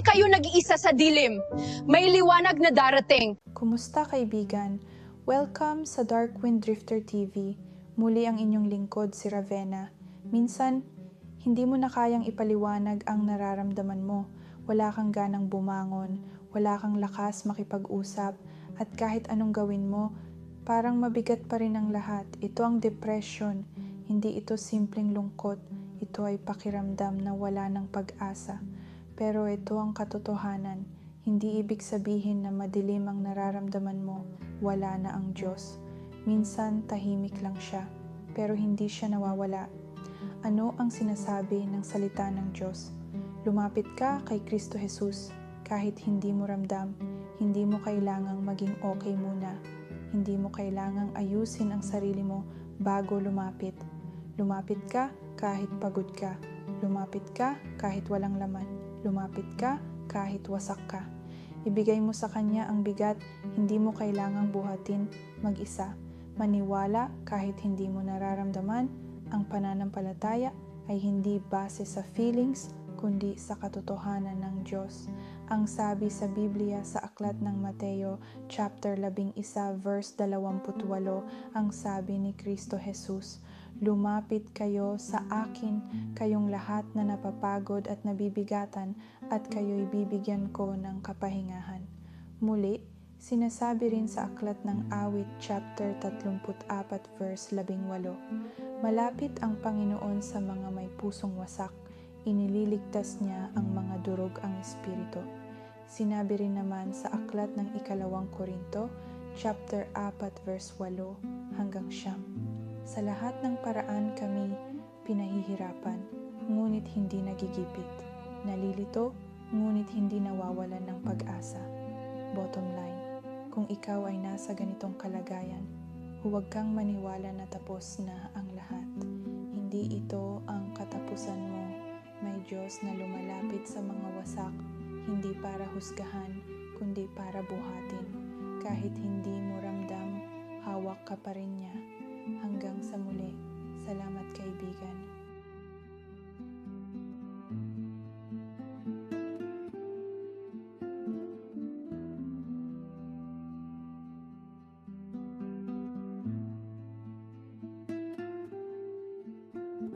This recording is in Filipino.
kayo nag-iisa sa dilim. May liwanag na darating. Kumusta kaibigan? Welcome sa Dark Wind Drifter TV. Muli ang inyong lingkod si Ravenna. Minsan, hindi mo na kayang ipaliwanag ang nararamdaman mo. Wala kang ganang bumangon, wala kang lakas makipag-usap, at kahit anong gawin mo, parang mabigat pa rin ang lahat. Ito ang depression. Hindi ito simpleng lungkot. Ito ay pakiramdam na wala ng pag-asa. Pero ito ang katotohanan. Hindi ibig sabihin na madilim ang nararamdaman mo, wala na ang Diyos. Minsan tahimik lang siya, pero hindi siya nawawala. Ano ang sinasabi ng salita ng Diyos? Lumapit ka kay Kristo Jesus. Kahit hindi mo ramdam, hindi mo kailangang maging okay muna. Hindi mo kailangang ayusin ang sarili mo bago lumapit. Lumapit ka kahit pagod ka. Lumapit ka kahit walang laman. Lumapit ka kahit wasak ka. Ibigay mo sa Kanya ang bigat, hindi mo kailangang buhatin mag-isa. Maniwala kahit hindi mo nararamdaman, ang pananampalataya ay hindi base sa feelings, kundi sa katotohanan ng Diyos. Ang sabi sa Biblia sa Aklat ng Mateo, chapter 11, verse 28, ang sabi ni Kristo Jesus, "Lumapit kayo sa akin, kayong lahat na napapagod at nabibigatan, at kayo'y bibigyan ko ng kapahingahan." Muli, sinasabi rin sa Aklat ng Awit, chapter 34, verse 18, "Malapit ang Panginoon sa mga may pusong wasak, inililigtas niya ang mga durog ang espiritu." Sinabi rin naman sa Aklat ng 2 Korinto, chapter 4, verse 8 hanggang 9, "Sa lahat ng paraan kami pinahihirapan, ngunit hindi nagigipit. Nalilito, ngunit hindi nawawalan ng pag-asa." Bottom line, kung ikaw ay nasa ganitong kalagayan, huwag kang maniwala na tapos na ang lahat. Hindi ito ang katapusan mo. May Diyos na lumalapit sa mga wasak, hindi para husgahan, kundi para buhatin. Kahit hindi mo ramdam, hawak ka pa rin niya. Hanggang sa muli. Salamat kaibigan.